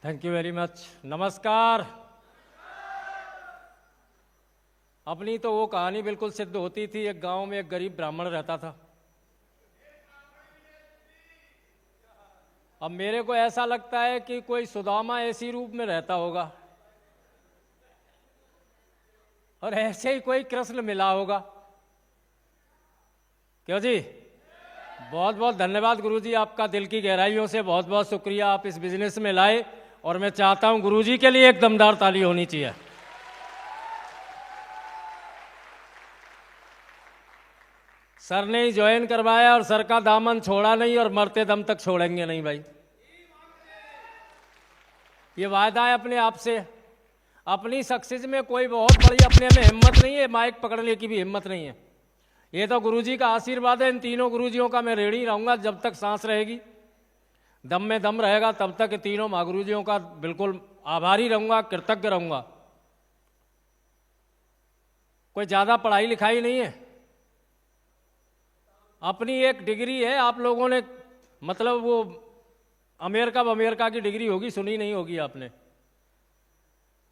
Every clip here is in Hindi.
Thank you very much. नमस्कार। अपनी तो वो कहानी बिल्कुल सिद्ध होती थी। एक गांव में एक गरीब ब्राह्मण रहता था। अब मेरे को ऐसा लगता है कि कोई सुदामा ऐसी रूप में रहता होगा और ऐसे ही कोई कृष्ण मिला होगा। क्यों जी? बहुत बहुत धन्यवाद गुरुजी, आपका दिल की गहराइयों से बहुत बहुत शुक्रिया। आप इस बिजनेस में लाए और मैं चाहता हूं गुरुजी के लिए एक दमदार ताली होनी चाहिए। सर ने ही ज्वाइन करवाया और सर का दामन छोड़ा नहीं और मरते दम तक छोड़ेंगे नहीं भाई। ये वायदा है अपने आप से। अपनी सक्सेस में कोई बहुत बड़ी अपने में हिम्मत नहीं है, माइक पकड़ने की भी हिम्मत नहीं है। ये तो गुरुजी का आशीर्वाद है। इन तीनों गुरुजियों का मैं ऋणी रहूंगा जब तक सांस रहेगी, दम में दम रहेगा तब तक तीनों महागुरुजियों का बिल्कुल आभारी रहूंगा, कृतज्ञ रहूंगा। कोई ज्यादा पढ़ाई लिखाई नहीं है, अपनी एक डिग्री है। आप लोगों ने मतलब वो अमेरिका की डिग्री होगी, सुनी नहीं होगी आपने।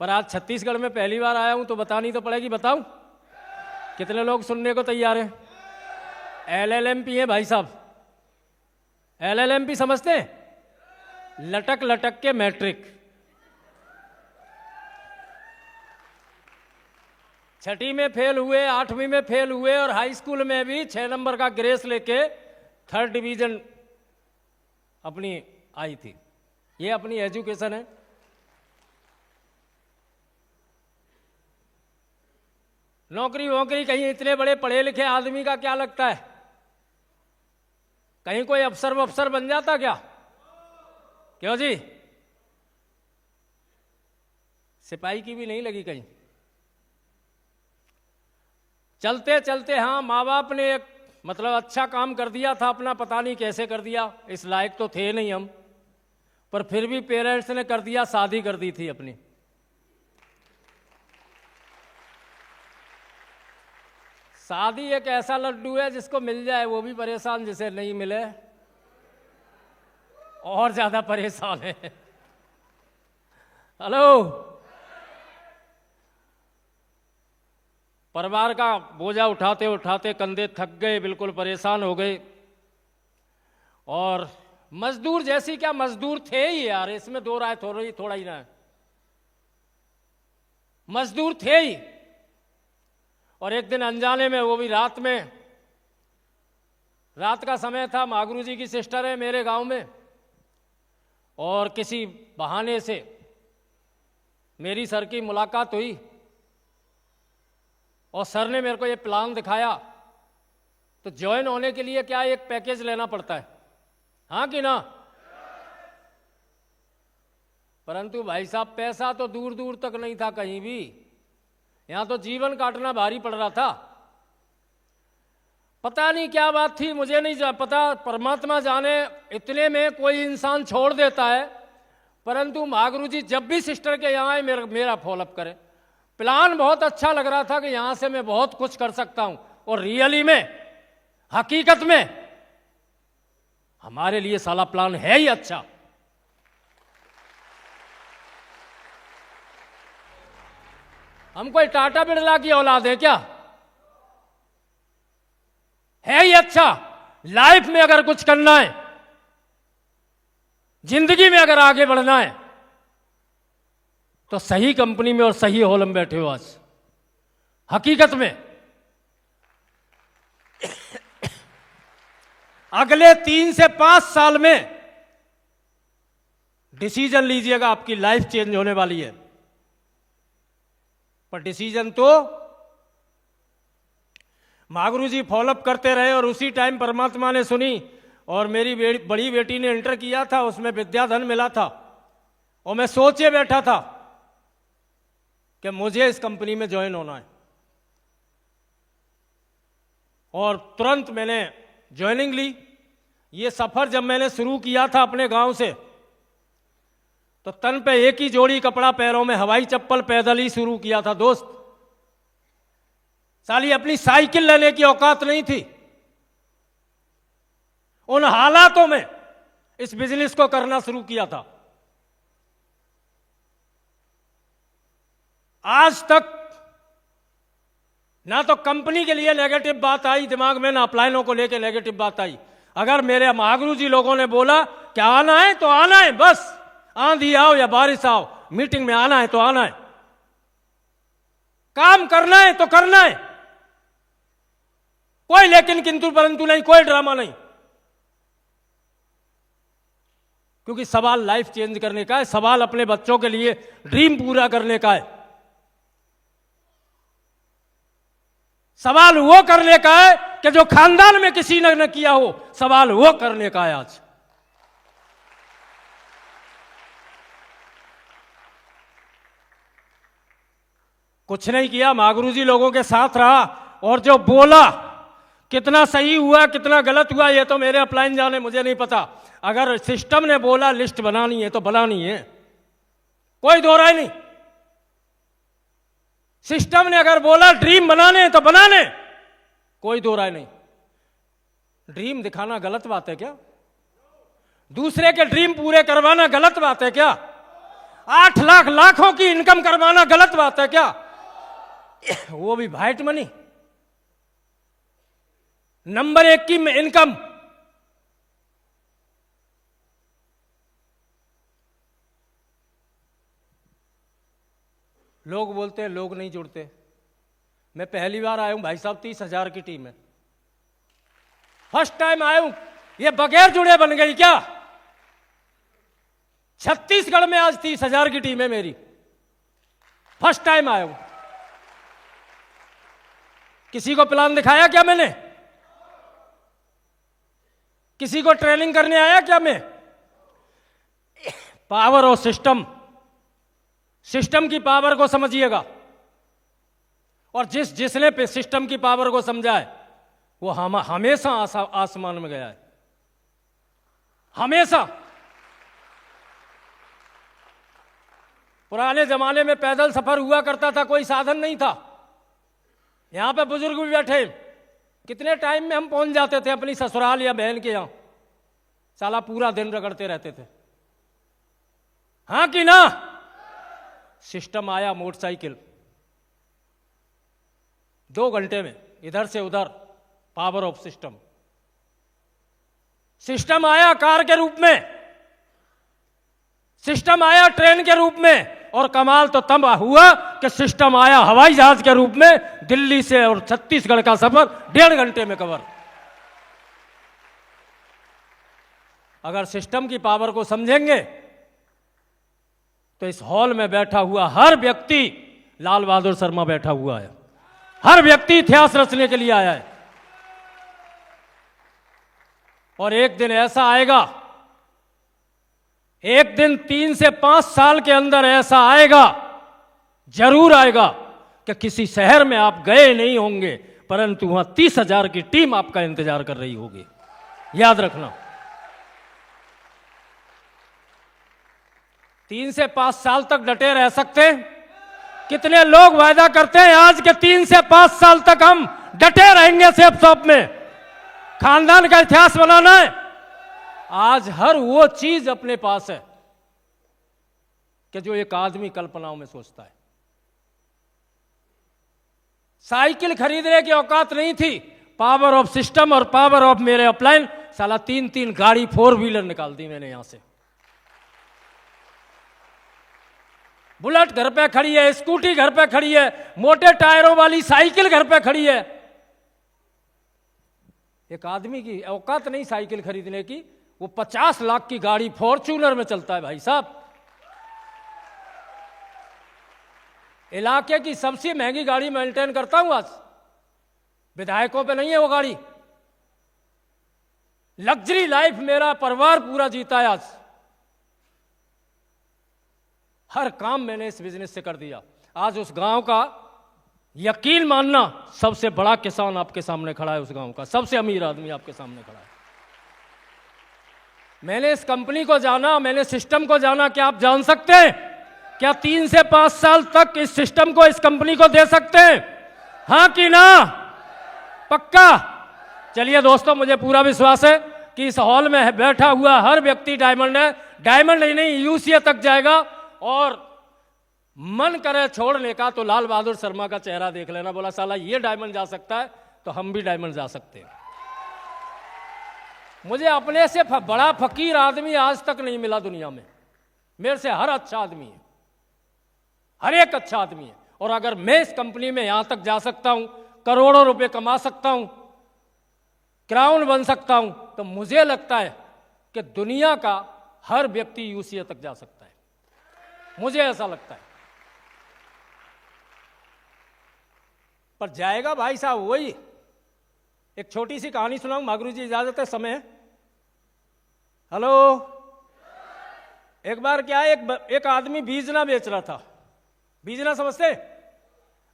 पर आज छत्तीसगढ़ में पहली बार आया हूं तो बतानी तो पड़ेगी। बताऊं कितने लोग सुनने को तैयार हैं? LLMP है भाई साहब। LLMP समझते हैं? लटक लटक के मैट्रिक। छठी में फेल हुए, 8वीं में फेल हुए और हाई स्कूल में भी 6 नंबर का ग्रेस लेके 3rd डिवीजन अपनी आई थी। ये अपनी एजुकेशन है। नौकरी वोकरी कहीं इतने बड़े पढ़े लिखे आदमी का क्या लगता है? कहीं कोई अफसर बन जाता क्या? क्यों जी? सिपाही की भी नहीं लगी कहीं। चलते चलते हाँ, माँ बाप ने एक मतलब अच्छा काम कर दिया था अपना, पता नहीं कैसे कर दिया, इस लायक तो थे नहीं हम, पर फिर भी पेरेंट्स ने कर दिया, शादी कर दी थी अपनी। शादी एक ऐसा लड्डू है जिसको मिल जाए वो भी परेशान, जिसे नहीं मिले और ज्यादा परेशान है। हेलो, परिवार का बोझा उठाते उठाते कंधे थक गए, बिल्कुल परेशान हो गए। और मजदूर जैसी क्या, मजदूर थे ही यार, इसमें दो राय थोड़ा ही ना है, मजदूर थे ही। और एक दिन अनजाने में, वो भी रात में, रात का समय था, महागुरु जी की सिस्टर है मेरे गांव में, और किसी बहाने से मेरी सर की मुलाकात हुई और सर ने मेरे को ये प्लान दिखाया। तो ज्वाइन होने के लिए क्या एक पैकेज लेना पड़ता है, हाँ कि ना? परंतु भाई साहब पैसा तो दूर दूर तक नहीं था कहीं भी। यहां तो जीवन काटना भारी पड़ रहा था। पता नहीं क्या बात थी, मुझे नहीं पता, परमात्मा जाने। इतने में कोई इंसान छोड़ देता है। परंतु महागुरु जी जब भी सिस्टर के यहाँ आए मेरा फॉलोअप करे। प्लान बहुत अच्छा लग रहा था कि यहां से मैं बहुत कुछ कर सकता हूं, और रियली में, हकीकत में हमारे लिए साला प्लान है ही अच्छा। हम कोई टाटा बिरला की औलाद है क्या? है ही अच्छा। लाइफ में अगर कुछ करना है, जिंदगी में अगर आगे बढ़ना है, तो सही कंपनी में और सही हॉल में बैठे हो आज। हकीकत में अगले 3 से 5 साल में डिसीजन लीजिएगा, आपकी लाइफ चेंज होने वाली है। पर डिसीजन तो महागुरु जी फॉलोअप करते रहे, और उसी टाइम परमात्मा ने सुनी, और मेरी बड़ी बेटी ने इंटर किया था, उसमें विद्याधन मिला था, और मैं सोचे बैठा था कि मुझे इस कंपनी में ज्वाइन होना है। और तुरंत मैंने ज्वाइनिंग ली। ये सफर जब मैंने शुरू किया था अपने गांव से, तो तन पे एक ही जोड़ी कपड़ा, पैरों में हवाई चप्पल, पैदल ही शुरू किया था दोस्त। साली अपनी साइकिल लेने की औकात नहीं थी। उन हालातों में इस बिजनेस को करना शुरू किया था। आज तक ना तो कंपनी के लिए नेगेटिव बात आई दिमाग में, ना अपलाइनों को लेके नेगेटिव बात आई। अगर मेरे महागुरु जी लोगों ने बोला कि आना है तो आना है, बस आंधी आओ या बारिश आओ, मीटिंग में आना है तो आना है, काम करना है तो करना है, कोई लेकिन किंतु परंतु नहीं, कोई ड्रामा नहीं। क्योंकि सवाल लाइफ चेंज करने का है, सवाल अपने बच्चों के लिए ड्रीम पूरा करने का है, सवाल वो करने का है कि जो खानदान में किसी ने न किया हो, सवाल वो करने का है आज। कुछ नहीं किया, महागुरु जी लोगों के साथ रहा, और जो बोला कितना सही हुआ कितना गलत हुआ ये तो मेरे अपलाइन जाने, मुझे नहीं पता। अगर सिस्टम ने बोला लिस्ट बनानी है तो बनानी है, कोई दो राय नहीं। सिस्टम ने अगर बोला ड्रीम बनाने हैं तो बनाने, कोई दो राय नहीं। ड्रीम दिखाना गलत बात है क्या? दूसरे के ड्रीम पूरे करवाना गलत बात है क्या? 8 लाख लाखों की इनकम करवाना गलत बात है क्या? वो भी वाइट मनी, नंबर 1 की इनकम। लोग बोलते हैं लोग नहीं जुड़ते। मैं पहली बार आया हूं भाई साहब, 30,000 की टीम है, फर्स्ट टाइम आया हूं। ये बगैर जुड़े बन गई क्या? छत्तीसगढ़ में आज 30,000 की टीम है मेरी, फर्स्ट टाइम आया हूं। किसी को प्लान दिखाया क्या मैंने? किसी को ट्रेनिंग करने आया क्या मैं? पावर और सिस्टम, सिस्टम की पावर को समझिएगा, और जिसने पे सिस्टम की पावर को समझा है वो हमेशा आसमान में गया है, हमेशा। पुराने जमाने में पैदल सफर हुआ करता था, कोई साधन नहीं था। यहां पे बुजुर्ग भी बैठे, कितने टाइम में हम पहुंच जाते थे अपनी ससुराल या बहन के यहां, साला पूरा दिन रगड़ते रहते थे, हां कि ना? सिस्टम आया, मोटरसाइकिल 2 घंटे में इधर से उधर, पावर ऑफ सिस्टम। सिस्टम आया कार के रूप में, सिस्टम आया ट्रेन के रूप में, और कमाल तो तब हुआ कि सिस्टम आया हवाई जहाज के रूप में, दिल्ली से और छत्तीसगढ़ का सफर 1.5 घंटे में कवर। अगर सिस्टम की पावर को समझेंगे तो इस हॉल में बैठा हुआ हर व्यक्ति, लाल बहादुर शर्मा बैठा हुआ है, हर व्यक्ति इतिहास रचने के लिए आया है। और एक दिन ऐसा आएगा, एक दिन 3 से 5 साल के अंदर ऐसा आएगा, जरूर आएगा, कि किसी शहर में आप गए नहीं होंगे परंतु वहां 30,000 की टीम आपका इंतजार कर रही होगी, याद रखना। 3 से 5 साल तक डटे रह सकते हैं? कितने लोग वायदा करते हैं आज के 3 से 5 साल तक हम डटे रहेंगे सेफ शॉप में, खानदान का इतिहास बनाना है। आज हर वो चीज अपने पास है कि जो एक आदमी कल्पनाओं में सोचता है। साइकिल खरीदने की औकात नहीं थी, पावर ऑफ सिस्टम और पावर ऑफ मेरे अपलाइन, साला 3-3 गाड़ी 4 व्हीलर निकाल दी मैंने यहां से। बुलेट घर पे खड़ी है, स्कूटी घर पे खड़ी है, मोटे टायरों वाली साइकिल घर पे खड़ी है। एक आदमी की औकात नहीं साइकिल खरीदने की, वो 50 लाख की गाड़ी फॉर्च्यूनर में चलता है भाई साहब। इलाके की सबसे महंगी गाड़ी मेंटेन करता हूं आज, विधायकों पे नहीं है वो गाड़ी। लग्जरी लाइफ मेरा परिवार पूरा जीता है आज, हर काम मैंने इस बिजनेस से कर दिया। आज उस गांव का यकीन मानना, सबसे बड़ा किसान आपके सामने खड़ा है, उस गांव का सबसे अमीर आदमी आपके सामने खड़ा है। मैंने इस कंपनी को जाना, मैंने सिस्टम को जाना। क्या आप जान सकते हैं क्या 3 से 5 साल तक इस सिस्टम को, इस कंपनी को दे सकते हैं? हां कि ना? पक्का? चलिए दोस्तों, मुझे पूरा विश्वास है कि इस हॉल में बैठा हुआ हर व्यक्ति डायमंड है। डायमंड ही नहीं, यूसीए तक जाएगा। और मन करे छोड़ने का तो लाल बहादुर शर्मा का चेहरा देख लेना। बोला साला ये डायमंड जा सकता है तो हम भी डायमंड जा सकते हैं। मुझे अपने से बड़ा फकीर आदमी आज तक नहीं मिला दुनिया में। मेरे से हर अच्छा आदमी है, हर एक अच्छा आदमी है। और अगर मैं इस कंपनी में यहां तक जा सकता हूं, करोड़ों रुपए कमा सकता हूं, क्राउन बन सकता हूं, तो मुझे लगता है कि दुनिया का हर व्यक्ति यूसीए तक जा सकता है। मुझे ऐसा लगता है। पर जाएगा भाई साहब वही। एक छोटी सी कहानी सुनाऊं, मागरू जी इजाजत है? समय है? हेलो। एक बार क्या है, एक आदमी बीजना बेच रहा था। बीजना समझते?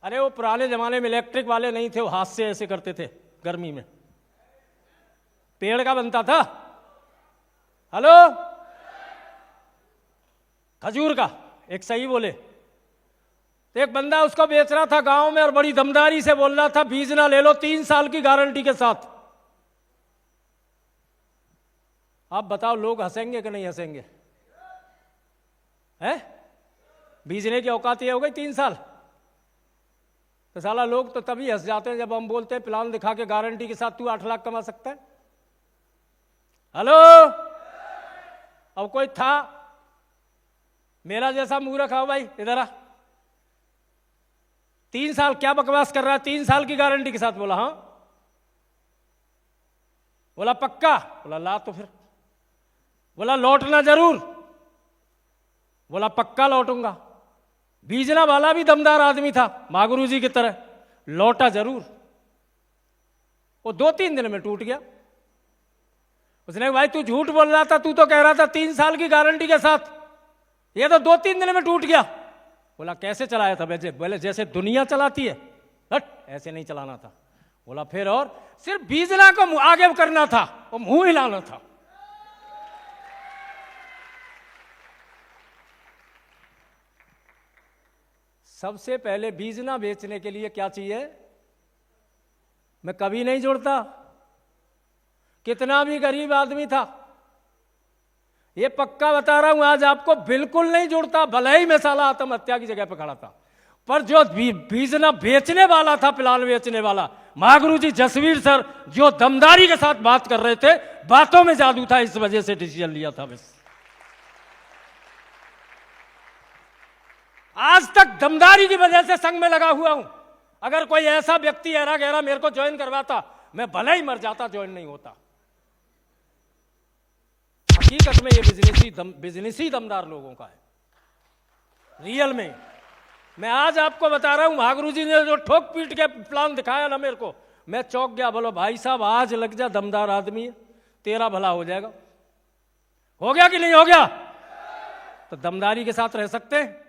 अरे वो पुराने जमाने में इलेक्ट्रिक वाले नहीं थे, वो हाथ से ऐसे करते थे गर्मी में, पेड़ का बनता था। हेलो। खजूर का, एक सही बोले। तो एक बंदा उसको बेच रहा था गांव में और बड़ी दमदारी से बोल रहा था बीजना ले लो 3 साल की गारंटी के साथ। आप बताओ लोग हंसेंगे कि नहीं हंसेंगे? है बीजने की औकात ये हो गई 3 साल। तो साला लोग तो तभी हंस जाते हैं जब हम बोलते हैं प्लान दिखा के गारंटी के साथ तू 8 लाख कमा सकता है। हेलो। अब कोई था मेरा जैसा मूर्ख है भाई, इधर आ। 3 साल क्या बकवास कर रहा है? 3 साल की गारंटी के साथ। बोला हाँ। बोला पक्का? बोला ला तो फिर। बोला लौटना जरूर? बोला पक्का लौटूंगा। बीजना वाला भी दमदार आदमी था मागरू जी की तरह, लौटा जरूर। वो 2-3 दिन में टूट गया। उसने भाई तू झूठ बोल रहा था, तू तो कह रहा था 3 साल की गारंटी के साथ, ये तो 2-3 दिन में टूट गया। बोला कैसे चलाया था? बोले जैसे दुनिया चलाती है। हट, ऐसे नहीं चलाना था। बोला फिर? और सिर्फ बीजना को आगे करना था, वो मुंह हिलाना था। सबसे पहले बीजना बेचने के लिए क्या चाहिए? मैं कभी नहीं जोड़ता, कितना भी गरीब आदमी था, ये पक्का बता रहा हूं आज आपको, बिल्कुल नहीं जुड़ता। भले ही मैं साला आत्महत्या की जगह पर खड़ा था, पर जो बीजना बेचने वाला था, प्लान बेचने वाला मागरू जी जसवीर सर, जो दमदारी के साथ बात कर रहे थे, बातों में जादू था, इस वजह से डिसीजन लिया था। बस आज तक दमदारी की वजह से संघ में लगा हुआ हूं। अगर कोई ऐसा व्यक्ति ऐरा गहरा मेरे को ज्वाइन करवाता, मैं भले ही मर जाता, ज्वाइन नहीं होता। हकीकत में ये बिजनेस ही दमदार लोगों का है, रियल में। मैं आज आपको बता रहा हूं, मागरू जी ने जो ठोक पीट के प्लान दिखाया ना मेरे को, मैं चौंक गया। बोलो भाई साहब आज लग जा, दमदार आदमी है, तेरा भला हो जाएगा। हो गया कि नहीं हो गया? तो दमदारी के साथ रह सकते हैं।